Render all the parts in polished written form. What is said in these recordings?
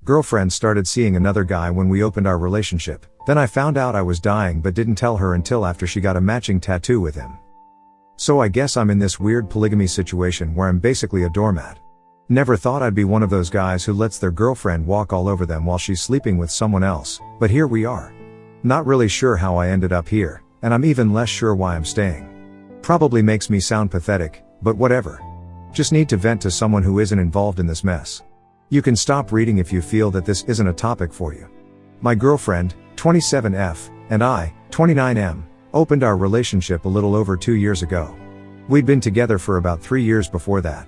girlfriend started seeing another guy when we opened our relationship. Then I found out I was dying but didn't tell her until after she got a matching tattoo with him. So I guess I'm in this weird polygamy situation where I'm basically a doormat. Never thought I'd be one of those guys who lets their girlfriend walk all over them while she's sleeping with someone else, but here we are. Not really sure how I ended up here, and I'm even less sure why I'm staying. Probably makes me sound pathetic, but whatever. Just need to vent to someone who isn't involved in this mess. You can stop reading if you feel that this isn't a topic for you. My girlfriend, 27F, and I, 29M, opened our relationship a little over 2 years ago. We'd been together for about 3 years before that.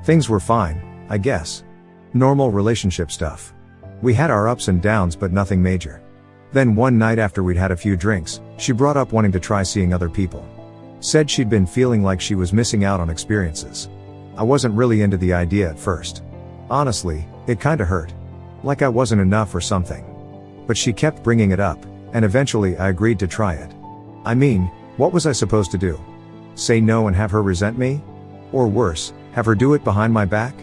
Things were fine, I guess. Normal relationship stuff. We had our ups and downs but nothing major. Then one night after we'd had a few drinks, she brought up wanting to try seeing other people. Said she'd been feeling like she was missing out on experiences. I wasn't really into the idea at first. Honestly, it kinda hurt. Like I wasn't enough or something. But she kept bringing it up, and eventually I agreed to try it. I mean, what was I supposed to do? Say no and have her resent me? Or worse, have her do it behind my back?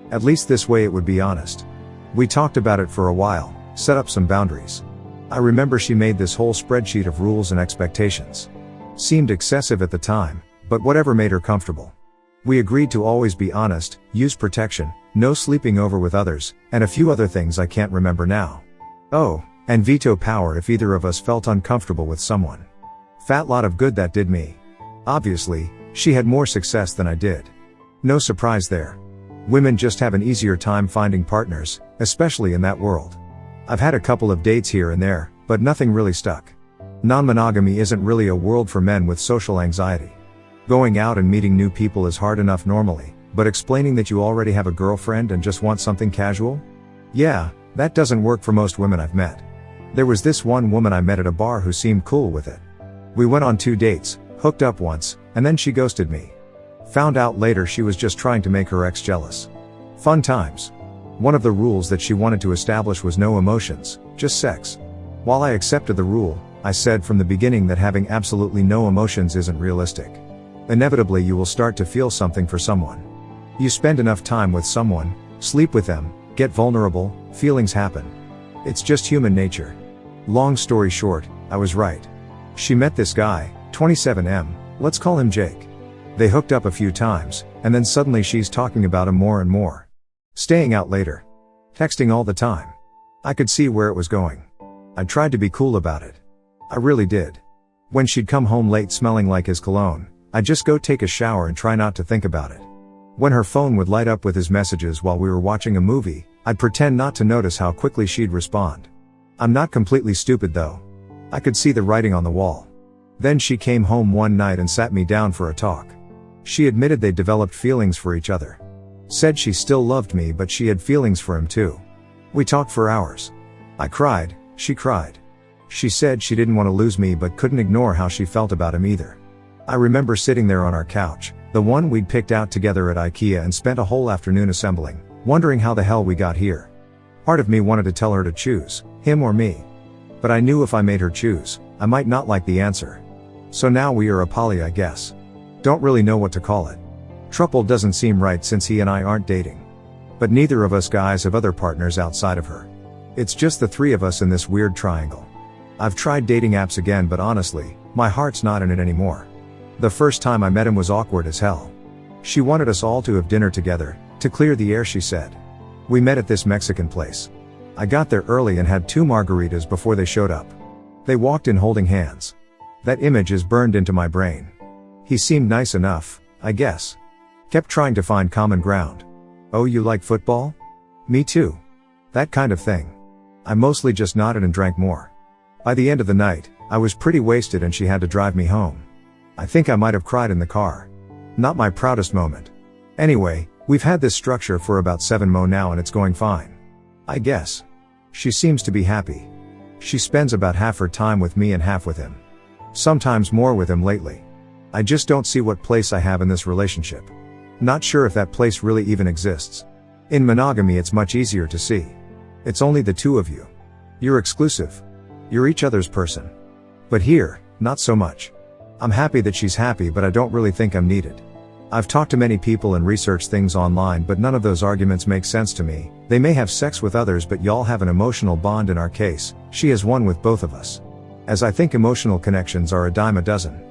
At least this way it would be honest. We talked about it for a while, set up some boundaries. I remember she made this whole spreadsheet of rules and expectations. Seemed excessive at the time, but whatever made her comfortable. We agreed to always be honest, use protection, no sleeping over with others, and a few other things I can't remember now. Oh, and veto power if either of us felt uncomfortable with someone. Fat lot of good that did me. Obviously, she had more success than I did. No surprise there. Women just have an easier time finding partners, especially in that world. I've had a couple of dates here and there, but nothing really stuck. Non-monogamy isn't really a world for men with social anxiety. Going out and meeting new people is hard enough normally, but explaining that you already have a girlfriend and just want something casual? Yeah, that doesn't work for most women I've met. There was this one woman I met at a bar who seemed cool with it. We went on 2 dates, hooked up once, and then she ghosted me. Found out later she was just trying to make her ex jealous. Fun times. One of the rules that she wanted to establish was no emotions, just sex. While I accepted the rule, I said from the beginning that having absolutely no emotions isn't realistic. Inevitably you will start to feel something for someone. You spend enough time with someone, sleep with them, get vulnerable, feelings happen. It's just human nature. Long story short, I was right. She met this guy, 27M, let's call him Jake. They hooked up a few times, and then suddenly she's talking about him more and more. Staying out later. Texting all the time. I could see where it was going. I tried to be cool about it. I really did. When she'd come home late smelling like his cologne, I'd just go take a shower and try not to think about it. When her phone would light up with his messages while we were watching a movie, I'd pretend not to notice how quickly she'd respond. I'm not completely stupid though. I could see the writing on the wall. Then she came home one night and sat me down for a talk. She admitted they'd developed feelings for each other. Said she still loved me but she had feelings for him too. We talked for hours. I cried, she cried. She said she didn't want to lose me but couldn't ignore how she felt about him either. I remember sitting there on our couch, the one we'd picked out together at IKEA, and spent a whole afternoon assembling, wondering how the hell we got here. Part of me wanted to tell her to choose, him or me. But I knew if I made her choose, I might not like the answer. So now we are a poly, I guess. Don't really know what to call it. Trouble doesn't seem right since he and I aren't dating. But neither of us guys have other partners outside of her. It's just the 3 of us in this weird triangle. I've tried dating apps again but honestly, my heart's not in it anymore. The first time I met him was awkward as hell. She wanted us all to have dinner together, to clear the air she said. We met at this Mexican place. I got there early and had 2 margaritas before they showed up. They walked in holding hands. That image is burned into my brain. He seemed nice enough, I guess. Kept trying to find common ground. Oh, you like football? Me too. That kind of thing. I mostly just nodded and drank more. By the end of the night, I was pretty wasted and she had to drive me home. I think I might have cried in the car. Not my proudest moment. Anyway, we've had this structure for about 7 mo now and it's going fine. I guess. She seems to be happy. She spends about half her time with me and half with him. Sometimes more with him lately. I just don't see what place I have in this relationship. Not sure if that place really even exists. In monogamy it's much easier to see. It's only the 2 of you. You're exclusive. You're each other's person. But here, not so much. I'm happy that she's happy but I don't really think I'm needed. I've talked to many people and researched things online, but none of those arguments make sense to me. They may have sex with others, but y'all have an emotional bond. In our case, she has one with both of us. As I think emotional connections are a dime a dozen.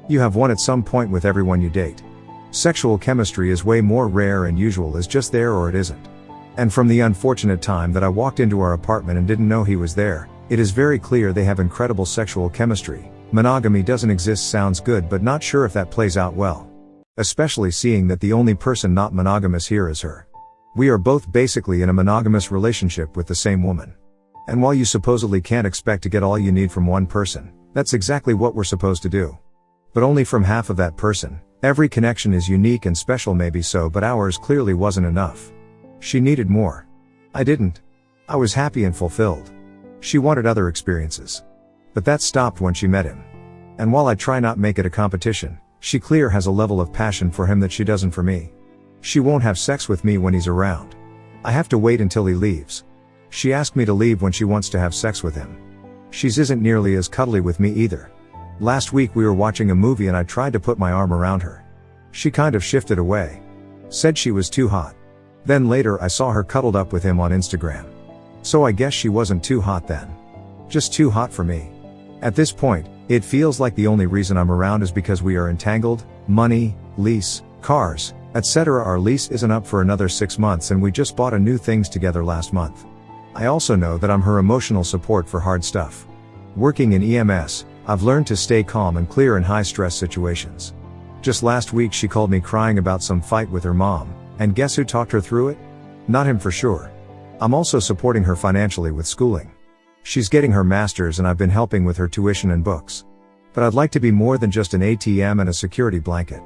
You have one at some point with everyone you date. Sexual chemistry is way more rare and usual is just there or it isn't. And from the unfortunate time that I walked into our apartment and didn't know he was there, it is very clear they have incredible sexual chemistry. Monogamy doesn't exist sounds good, but not sure if that plays out well. Especially seeing that the only person not monogamous here is her. We are both basically in a monogamous relationship with the same woman. And while you supposedly can't expect to get all you need from one person, that's exactly what we're supposed to do. But only from half of that person. Every connection is unique and special, maybe so, but ours clearly wasn't enough. She needed more. I didn't. I was happy and fulfilled. She wanted other experiences. But that stopped when she met him. And while I try not make it a competition, she clear has a level of passion for him that she doesn't for me. She won't have sex with me when he's around. I have to wait until he leaves. She asked me to leave when she wants to have sex with him. She's isn't nearly as cuddly with me either. Last week we were watching a movie and I tried to put my arm around her. She kind of shifted away. Said she was too hot. Then later I saw her cuddled up with him on Instagram. So I guess she wasn't too hot then. Just too hot for me. At this point, it feels like the only reason I'm around is because we are entangled, money, lease, cars, etc. Our lease isn't up for another 6 months and we just bought a new things together last month. I also know that I'm her emotional support for hard stuff. Working in EMS, I've learned to stay calm and clear in high stress situations. Just last week she called me crying about some fight with her mom, and guess who talked her through it? Not him for sure. I'm also supporting her financially with schooling. She's getting her master's and I've been helping with her tuition and books. But I'd like to be more than just an ATM and a security blanket.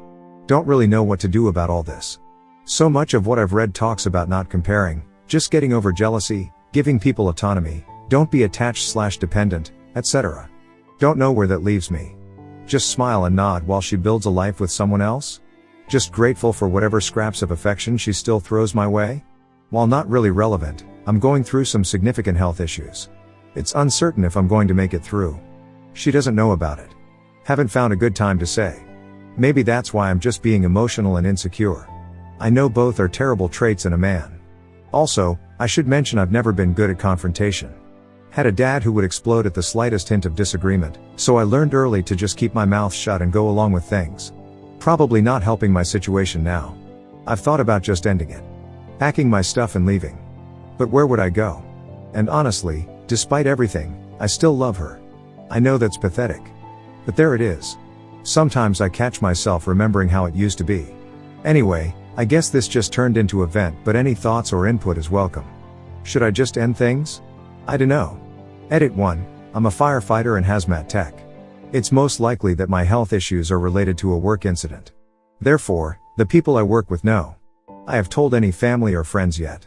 Don't really know what to do about all this. So much of what I've read talks about not comparing, just getting over jealousy, giving people autonomy, don't be attached/dependent, etc. Don't know where that leaves me. Just smile and nod while she builds a life with someone else? Just grateful for whatever scraps of affection she still throws my way? While not really relevant, I'm going through some significant health issues. It's uncertain if I'm going to make it through. She doesn't know about it. Haven't found a good time to say. Maybe that's why I'm just being emotional and insecure. I know both are terrible traits in a man. Also, I should mention I've never been good at confrontation. Had a dad who would explode at the slightest hint of disagreement, so I learned early to just keep my mouth shut and go along with things. Probably not helping my situation now. I've thought about just ending it. Packing my stuff and leaving. But where would I go? And honestly, despite everything, I still love her. I know that's pathetic. But there it is. Sometimes I catch myself remembering how it used to be. Anyway, I guess this just turned into a vent, but any thoughts or input is welcome. Should I just end things? I dunno. Edit 1. I'm a firefighter and hazmat tech. It's most likely that my health issues are related to a work incident. Therefore, the people I work with know. I have told any family or friends yet.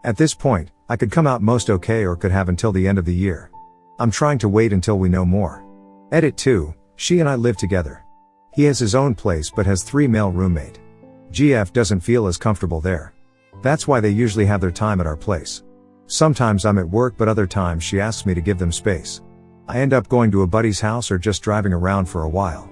At this point, I could come out most okay or could have until the end of the year. I'm trying to wait until we know more. Edit 2. She and I live together. He has his own place but has 3 male roommate. GF doesn't feel as comfortable there. That's why they usually have their time at our place. Sometimes I'm at work, but other times she asks me to give them space. I end up going to a buddy's house or just driving around for a while.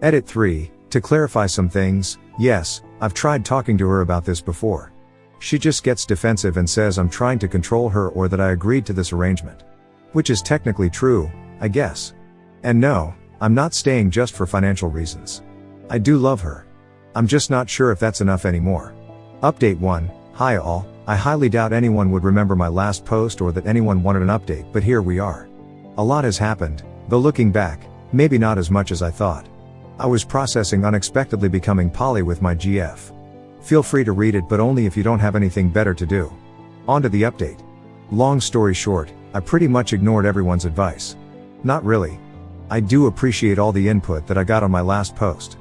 Edit 3. To clarify some things, yes, I've tried talking to her about this before. She just gets defensive and says I'm trying to control her or that I agreed to this arrangement. Which is technically true, I guess. And no, I'm not staying just for financial reasons. I do love her. I'm just not sure if that's enough anymore. Update 1. Hi all, I highly doubt anyone would remember my last post or that anyone wanted an update, but here we are. A lot has happened, though looking back, maybe not as much as I thought. I was processing unexpectedly becoming poly with my GF. Feel free to read it, but only if you don't have anything better to do. On to the update. Long story short, I pretty much ignored everyone's advice. Not really. I do appreciate all the input that I got on my last post.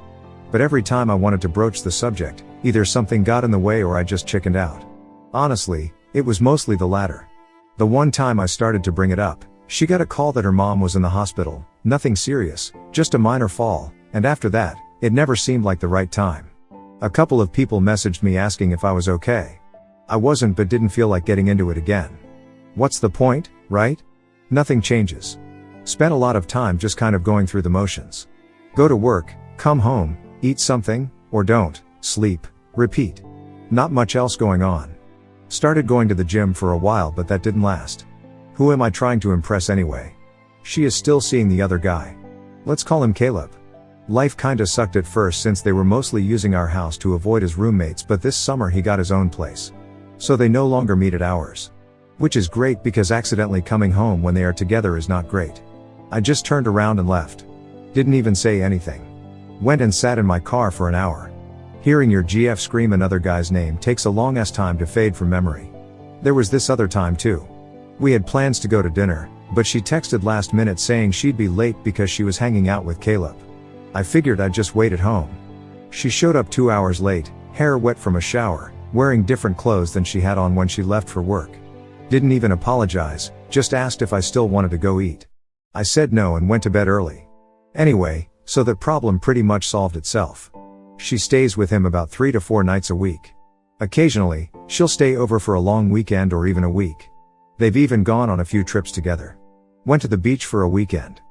But every time I wanted to broach the subject, either something got in the way or I just chickened out. Honestly, it was mostly the latter. The one time I started to bring it up, she got a call that her mom was in the hospital, nothing serious, just a minor fall, and after that, it never seemed like the right time. A couple of people messaged me asking if I was okay. I wasn't, but didn't feel like getting into it again. What's the point, right? Nothing changes. Spent a lot of time just kind of going through the motions. Go to work, come home, eat something, or don't, sleep, repeat. Not much else going on. Started going to the gym for a while, but that didn't last. Who am I trying to impress anyway? She is still seeing the other guy. Let's call him Caleb. Life kinda sucked at first since they were mostly using our house to avoid his roommates, but this summer he got his own place. So they no longer meet at ours. Which is great because accidentally coming home when they are together is not great. I just turned around and left. Didn't even say anything. Went and sat in my car for an hour. Hearing your GF scream another guy's name takes a long ass time to fade from memory. There was this other time too. We had plans to go to dinner, but she texted last minute saying she'd be late because she was hanging out with Caleb. I figured I'd just wait at home. She showed up 2 hours late, hair wet from a shower, wearing different clothes than she had on when she left for work. Didn't even apologize, just asked if I still wanted to go eat. I said no and went to bed early. Anyway, so that problem pretty much solved itself. She stays with him about 3 to 4 nights a week. Occasionally, she'll stay over for a long weekend or even a week. They've even gone on a few trips together. Went to the beach for a weekend.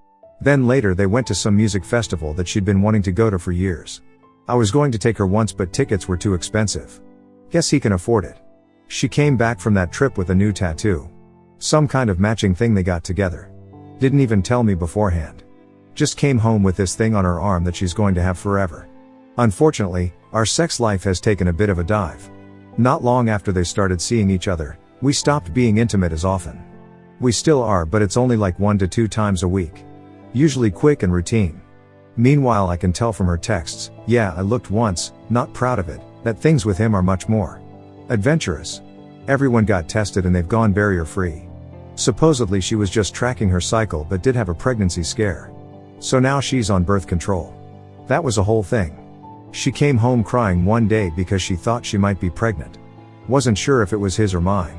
Then later they went to some music festival that she'd been wanting to go to for years. I was going to take her once, but tickets were too expensive. Guess he can afford it. She came back from that trip with a new tattoo. Some kind of matching thing they got together. Didn't even tell me beforehand. Just came home with this thing on her arm that she's going to have forever. Unfortunately, our sex life has taken a bit of a dive. Not long after they started seeing each other, we stopped being intimate as often. We still are, but it's only like 1 to 2 times a week. Usually quick and routine. Meanwhile, I can tell from her texts, yeah, I looked once, not proud of it, that things with him are much more adventurous. Everyone got tested and they've gone barrier free. Supposedly she was just tracking her cycle but did have a pregnancy scare. So now she's on birth control. That was a whole thing. She came home crying one day because she thought she might be pregnant. Wasn't sure if it was his or mine.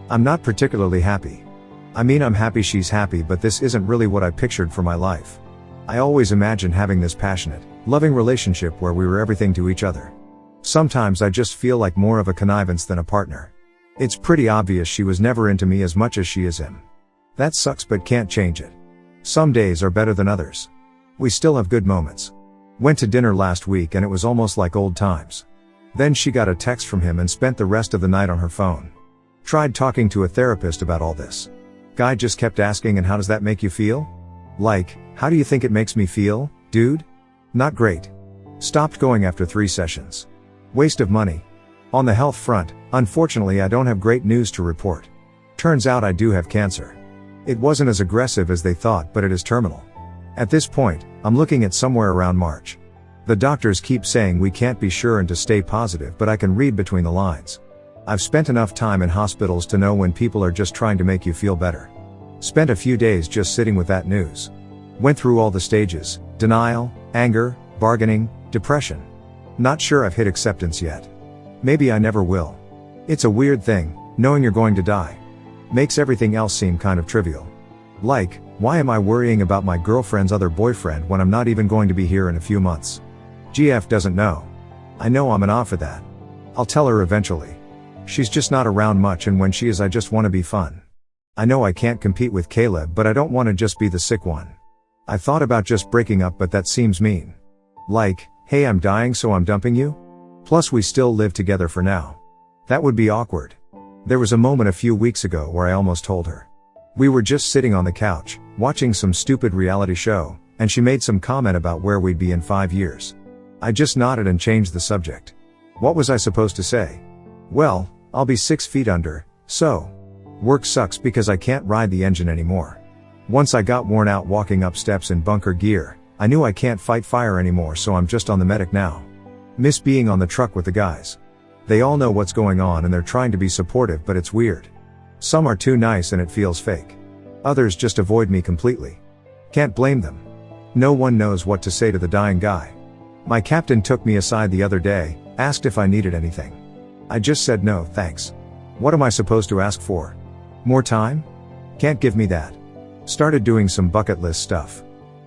I'm not particularly happy. I mean, I'm happy she's happy, but this isn't really what I pictured for my life. I always imagined having this passionate, loving relationship where we were everything to each other. Sometimes I just feel like more of a connivance than a partner. It's pretty obvious she was never into me as much as she is him. That sucks, but can't change it. Some days are better than others. We still have good moments. Went to dinner last week and it was almost like old times. Then she got a text from him and spent the rest of the night on her phone. Tried talking to a therapist about all this. Guy just kept asking, and how does that make you feel? Like, how do you think it makes me feel, dude? Not great. Stopped going after 3 sessions. Waste of money. On the health front, unfortunately I don't have great news to report. Turns out I do have cancer. It wasn't as aggressive as they thought, but it is terminal. At this point, I'm looking at somewhere around March. The doctors keep saying we can't be sure and to stay positive, but I can read between the lines. I've spent enough time in hospitals to know when people are just trying to make you feel better. Spent a few days just sitting with that news. Went through all the stages: denial, anger, bargaining, depression. Not sure I've hit acceptance yet. Maybe I never will. It's a weird thing, knowing you're going to die. Makes everything else seem kind of trivial. Like, why am I worrying about my girlfriend's other boyfriend when I'm not even going to be here in a few months? GF doesn't know. I know I'm an off for that. I'll tell her eventually. She's just not around much, and when she is I just want to be fun. I know I can't compete with Caleb, but I don't want to just be the sick one. I thought about just breaking up, but that seems mean. Like, hey, I'm dying so I'm dumping you? Plus we still live together for now. That would be awkward. There was a moment a few weeks ago where I almost told her. We were just sitting on the couch, watching some stupid reality show, and she made some comment about where we'd be in 5 years. I just nodded and changed the subject. What was I supposed to say? Well, I'll be 6 feet under, so. Work sucks because I can't ride the engine anymore. Once I got worn out walking up steps in bunker gear, I knew I can't fight fire anymore, so I'm just on the medic now. Miss being on the truck with the guys. They all know what's going on and they're trying to be supportive, but it's weird. Some are too nice and it feels fake. Others just avoid me completely. Can't blame them. No one knows what to say to the dying guy. My captain took me aside the other day, asked if I needed anything. I just said no, thanks. What am I supposed to ask for? More time? Can't give me that. Started doing some bucket list stuff.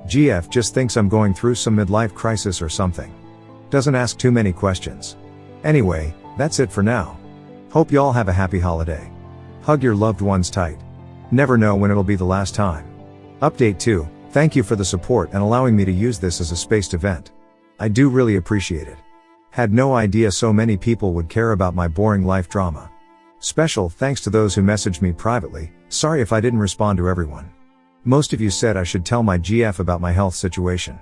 GF just thinks I'm going through some midlife crisis or something. Doesn't ask too many questions. Anyway, that's it for now. Hope y'all have a happy holiday. Hug your loved ones tight. Never know when it'll be the last time. Update 2, thank you for the support and allowing me to use this as a space to vent. I do really appreciate it. Had no idea so many people would care about my boring life drama. Special thanks to those who messaged me privately. Sorry if I didn't respond to everyone. Most of you said I should tell my GF about my health situation.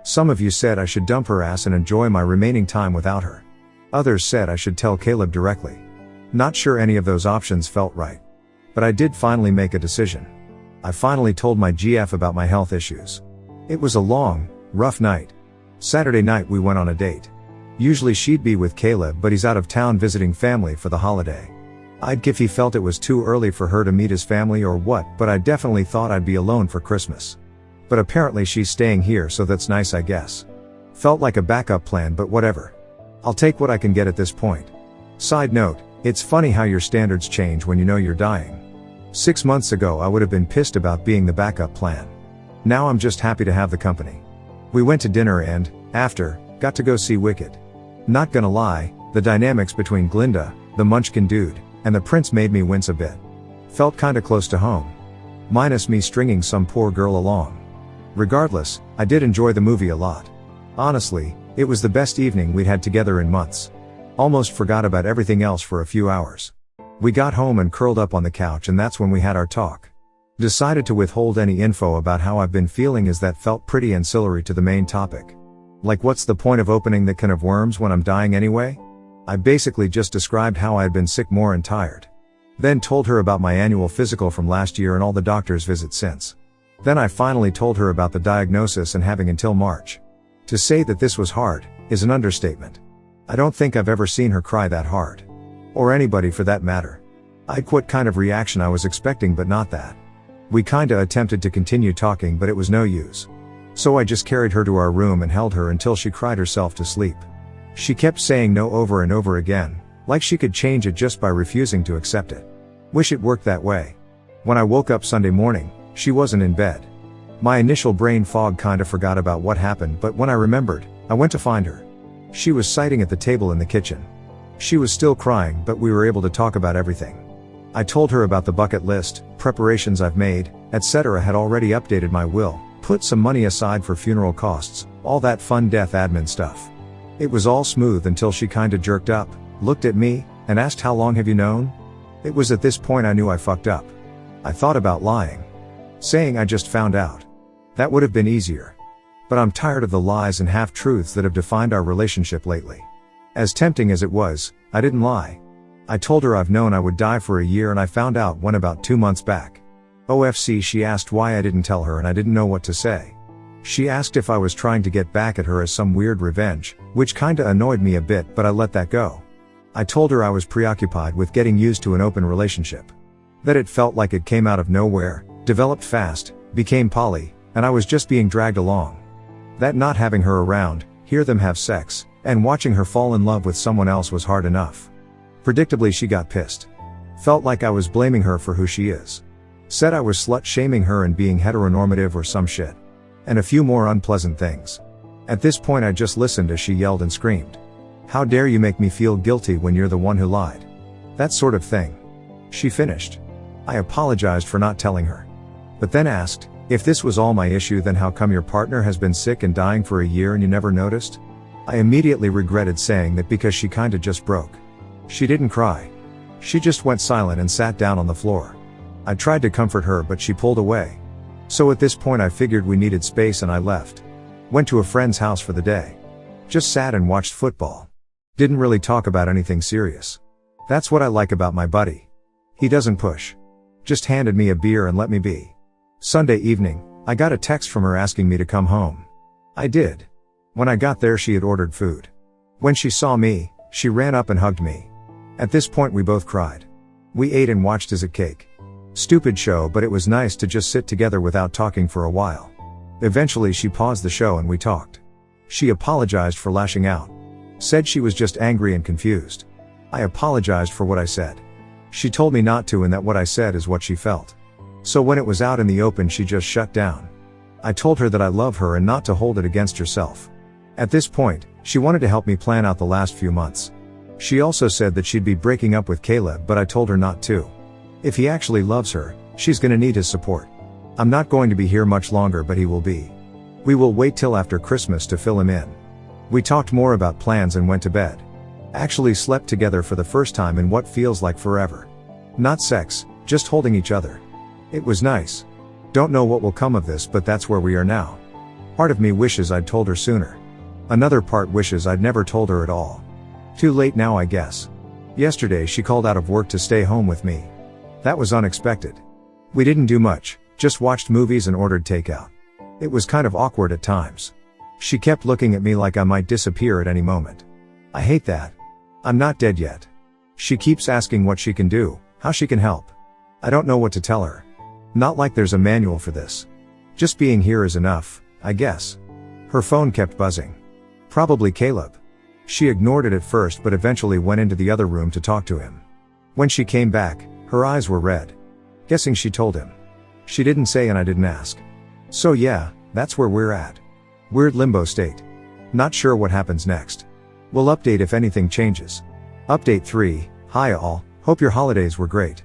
Some of you said I should dump her ass and enjoy my remaining time without her. Others said I should tell Caleb directly. Not sure any of those options felt right. But I did finally make a decision. I finally told my GF about my health issues. It was a long, rough night. Saturday night we went on a date. Usually she'd be with Caleb, but he's out of town visiting family for the holiday. I'd if he felt it was too early for her to meet his family or what, but I definitely thought I'd be alone for Christmas. But apparently she's staying here, so that's nice, I guess. Felt like a backup plan, but whatever. I'll take what I can get at this point. Side note, it's funny how your standards change when you know you're dying. 6 months ago I would have been pissed about being the backup plan. Now I'm just happy to have the company. We went to dinner and, after, got to go see Wicked. Not gonna lie, the dynamics between Glinda, the Munchkin dude, and the prince made me wince a bit. Felt kinda close to home. Minus me stringing some poor girl along. Regardless, I did enjoy the movie a lot. Honestly, it was the best evening we'd had together in months. Almost forgot about everything else for a few hours. We got home and curled up on the couch, and that's when we had our talk. Decided to withhold any info about how I've been feeling, as that felt pretty ancillary to the main topic. Like, what's the point of opening the can of worms when I'm dying anyway? I basically just described how I had been sick, more and tired. Then told her about my annual physical from last year and all the doctor's visits since. Then I finally told her about the diagnosis and having until March. To say that this was hard is an understatement. I don't think I've ever seen her cry that hard. Or anybody for that matter. I'd what kind of reaction I was expecting, but not that. We kinda attempted to continue talking, but it was no use. So I just carried her to our room and held her until she cried herself to sleep. She kept saying no over and over again, like she could change it just by refusing to accept it. Wish it worked that way. When I woke up Sunday morning, she wasn't in bed. My initial brain fog kinda forgot about what happened, but when I remembered, I went to find her. She was sitting at the table in the kitchen. She was still crying, but we were able to talk about everything. I told her about the bucket list, preparations I've made, etc. Had already updated my will, put some money aside for funeral costs, all that fun death admin stuff. It was all smooth until she kinda jerked up, looked at me, and asked, "How long have you known?" It was at this point I knew I fucked up. I thought about lying. Saying I just found out. That would have been easier. But I'm tired of the lies and half-truths that have defined our relationship lately. As tempting as it was, I didn't lie. I told her I've known I would die for a year, and I found out when about 2 months back. OFC, she asked why I didn't tell her, and I didn't know what to say. She asked if I was trying to get back at her as some weird revenge, which kinda annoyed me a bit, but I let that go. I told her I was preoccupied with getting used to an open relationship. That it felt like it came out of nowhere, developed fast, became poly, and I was just being dragged along. That not having her around, hear them have sex, and watching her fall in love with someone else was hard enough. Predictably, she got pissed. Felt like I was blaming her for who she is. Said I was slut-shaming her and being heteronormative or some shit. And a few more unpleasant things. At this point I just listened as she yelled and screamed. "How dare you make me feel guilty when you're the one who lied?" That sort of thing. She finished. I apologized for not telling her. But then asked, if this was all my issue, then how come your partner has been sick and dying for a year and you never noticed? I immediately regretted saying that because she kinda just broke. She didn't cry. She just went silent and sat down on the floor. I tried to comfort her, but she pulled away. So at this point I figured we needed space and I left. Went to a friend's house for the day. Just sat and watched football. Didn't really talk about anything serious. That's what I like about my buddy. He doesn't push. Just handed me a beer and let me be. Sunday evening, I got a text from her asking me to come home. I did. When I got there, she had ordered food. When she saw me, she ran up and hugged me. At this point we both cried. We ate and watched Is It Cake? Stupid show, but it was nice to just sit together without talking for a while. Eventually she paused the show and we talked. She apologized for lashing out. Said she was just angry and confused. I apologized for what I said. She told me not to, and that what I said is what she felt. So when it was out in the open, she just shut down. I told her that I love her and not to hold it against herself. At this point, she wanted to help me plan out the last few months. She also said that she'd be breaking up with Caleb, but I told her not to. If he actually loves her, she's gonna need his support. I'm not going to be here much longer, but he will be. We will wait till after Christmas to fill him in. We talked more about plans and went to bed. Actually slept together for the first time in what feels like forever. Not sex, just holding each other. It was nice. Don't know what will come of this, but that's where we are now. Part of me wishes I'd told her sooner. Another part wishes I'd never told her at all. Too late now, I guess. Yesterday she called out of work to stay home with me. That was unexpected. We didn't do much, just watched movies and ordered takeout. It was kind of awkward at times. She kept looking at me like I might disappear at any moment. I hate that. I'm not dead yet. She keeps asking what she can do, how she can help. I don't know what to tell her. Not like there's a manual for this. Just being here is enough, I guess. Her phone kept buzzing. Probably Caleb. She ignored it at first but eventually went into the other room to talk to him. When she came back, her eyes were red. Guessing she told him. She didn't say and I didn't ask. So yeah, that's where we're at. Weird limbo state. Not sure what happens next. We'll update if anything changes. Update 3, hi all, hope your holidays were great.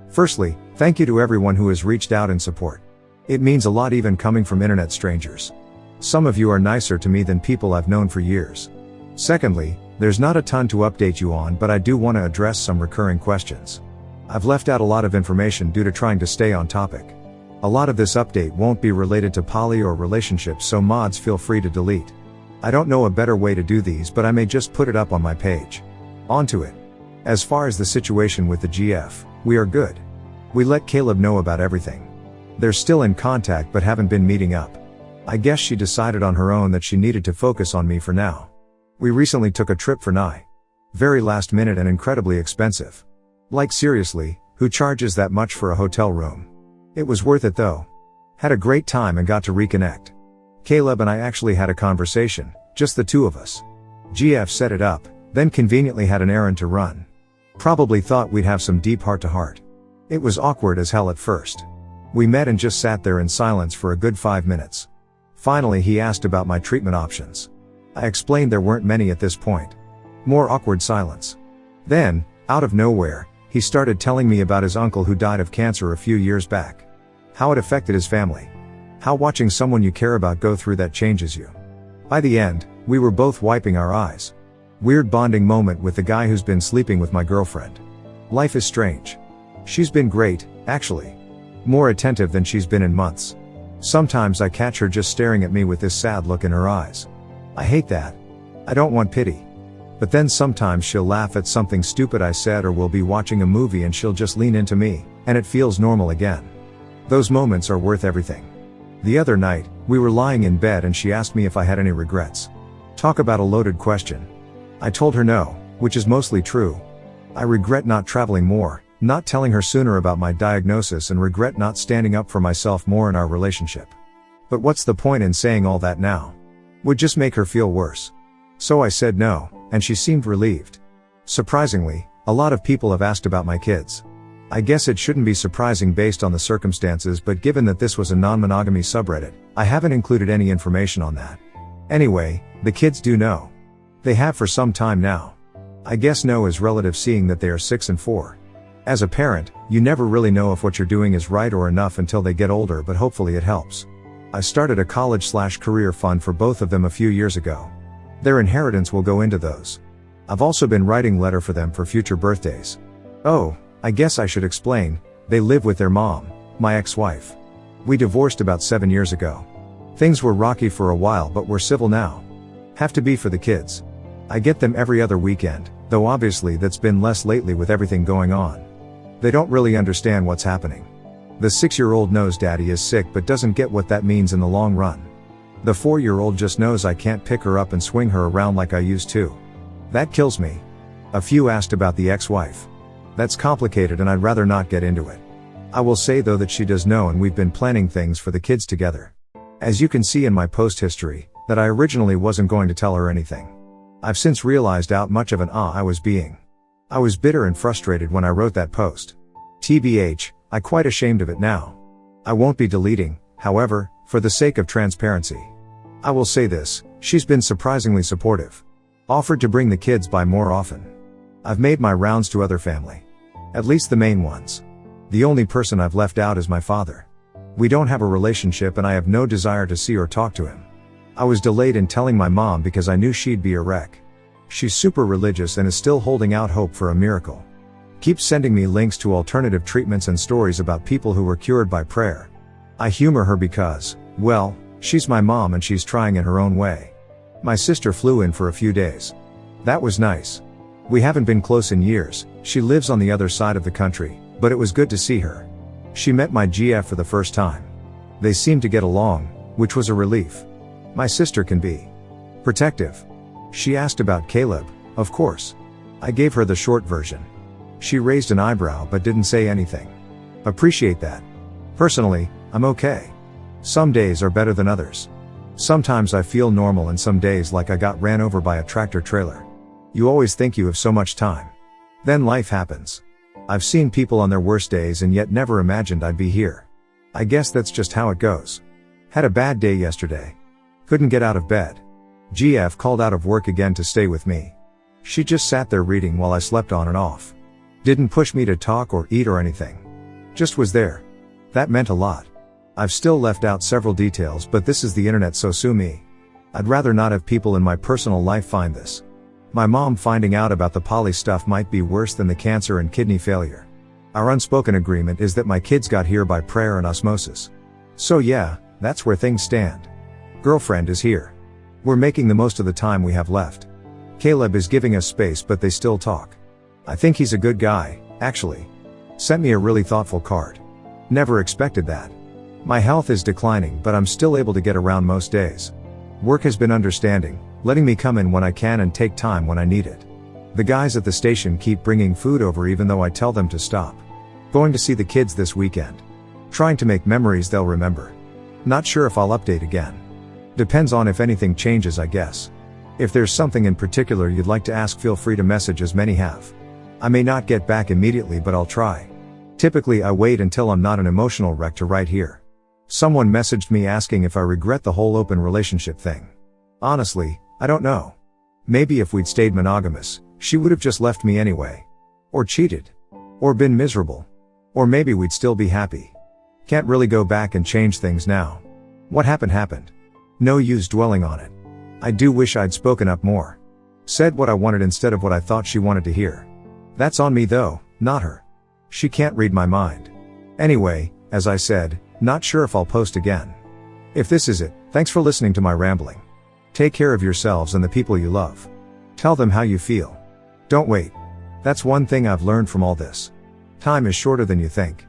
Firstly, thank you to everyone who has reached out in support. It means a lot even coming from internet strangers. Some of you are nicer to me than people I've known for years. Secondly, there's not a ton to update you on, but I do want to address some recurring questions. I've left out a lot of information due to trying to stay on topic. A lot of this update won't be related to poly or relationships, so mods feel free to delete. I don't know a better way to do these, but I may just put it up on my page. On to it. As far as the situation with the GF, we are good. We let Caleb know about everything. They're still in contact but haven't been meeting up. I guess she decided on her own that she needed to focus on me for now. We recently took a trip for Nye. Very last minute and incredibly expensive. Like seriously, who charges that much for a hotel room? It was worth it though. Had a great time and got to reconnect. Caleb and I actually had a conversation, just the two of us. GF set it up, then conveniently had an errand to run. Probably thought we'd have some deep heart-to-heart. It was awkward as hell at first. We met and just sat there in silence for a good 5 minutes. Finally he asked about my treatment options. I explained there weren't many at this point. More awkward silence. Then, out of nowhere, he started telling me about his uncle who died of cancer a few years back. How it affected his family. How watching someone you care about go through that changes you. By the end, we were both wiping our eyes. Weird bonding moment with the guy who's been sleeping with my girlfriend. Life is strange. She's been great, actually. More attentive than she's been in months. Sometimes I catch her just staring at me with this sad look in her eyes. I hate that. I don't want pity. But then sometimes she'll laugh at something stupid I said, or we'll be watching a movie and she'll just lean into me, and it feels normal again. Those moments are worth everything. The other night, we were lying in bed and she asked me if I had any regrets. Talk about a loaded question. I told her no, which is mostly true. I regret not traveling more, not telling her sooner about my diagnosis, and regret not standing up for myself more in our relationship. But what's the point in saying all that now? Would just make her feel worse. So I said no, and she seemed relieved. Surprisingly, a lot of people have asked about my kids. I guess it shouldn't be surprising based on the circumstances, but given that this was a non-monogamy subreddit, I haven't included any information on that. Anyway, the kids do know. They have for some time now. I guess no is relative seeing that they are 6 and 4. As a parent, you never really know if what you're doing is right or enough until they get older, but hopefully it helps. I started a college/career fund for both of them a few years ago. Their inheritance will go into those. I've also been writing letter for them for future birthdays. Oh, I guess I should explain, they live with their mom, my ex-wife. We divorced about 7 years ago. Things were rocky for a while, but we're civil now. Have to be for the kids. I get them every other weekend, though obviously that's been less lately with everything going on. They don't really understand what's happening. The 6-year-old knows daddy is sick but doesn't get what that means in the long run. The 4-year-old just knows I can't pick her up and swing her around like I used to. That kills me. A few asked about the ex-wife. That's complicated and I'd rather not get into it. I will say though that she does know, and we've been planning things for the kids together. As you can see in my post history, that I originally wasn't going to tell her anything. I've since realized how much of an I was being. I was bitter and frustrated when I wrote that post. TBH, I'm quite ashamed of it now. I won't be deleting, however, for the sake of transparency. I will say this, she's been surprisingly supportive. Offered to bring the kids by more often. I've made my rounds to other family. At least the main ones. The only person I've left out is my father. We don't have a relationship and I have no desire to see or talk to him. I was delayed in telling my mom because I knew she'd be a wreck. She's super religious and is still holding out hope for a miracle. Keeps sending me links to alternative treatments and stories about people who were cured by prayer. I humor her because, well, she's my mom and she's trying in her own way. My sister flew in for a few days. That was nice. We haven't been close in years, she lives on the other side of the country, but it was good to see her. She met my GF for the first time. They seemed to get along, which was a relief. My sister can be protective. She asked about Caleb, of course. I gave her the short version. She raised an eyebrow but didn't say anything. Appreciate that. Personally, I'm okay. Some days are better than others. Sometimes I feel normal and some days like I got ran over by a tractor trailer. You always think you have so much time. Then life happens. I've seen people on their worst days and yet never imagined I'd be here. I guess that's just how it goes. Had a bad day yesterday. Couldn't get out of bed. GF called out of work again to stay with me. She just sat there reading while I slept on and off. Didn't push me to talk or eat or anything. Just was there. That meant a lot. I've still left out several details, but this is the internet, so sue me. I'd rather not have people in my personal life find this. My mom finding out about the poly stuff might be worse than the cancer and kidney failure. Our unspoken agreement is that my kids got here by prayer and osmosis. So yeah, that's where things stand. Girlfriend is here. We're making the most of the time we have left. Caleb is giving us space, but they still talk. I think he's a good guy, actually. Sent me a really thoughtful card. Never expected that. My health is declining, but I'm still able to get around most days. Work has been understanding, letting me come in when I can and take time when I need it. The guys at the station keep bringing food over even though I tell them to stop. Going to see the kids this weekend. Trying to make memories they'll remember. Not sure if I'll update again. Depends on if anything changes, I guess. If there's something in particular you'd like to ask, feel free to message, as many have. I may not get back immediately, but I'll try. Typically I wait until I'm not an emotional wreck to write here. Someone messaged me asking if I regret the whole open relationship thing. Honestly, I don't know. Maybe if we'd stayed monogamous, she would have just left me anyway. Or cheated. Or been miserable. Or maybe we'd still be happy. Can't really go back and change things now. What happened happened. No use dwelling on it. I do wish I'd spoken up more. Said what I wanted instead of what I thought she wanted to hear. That's on me though, not her. She can't read my mind. Anyway, as I said, not sure if I'll post again. If this is it, thanks for listening to my rambling. Take care of yourselves and the people you love. Tell them how you feel. Don't wait. That's one thing I've learned from all this. Time is shorter than you think.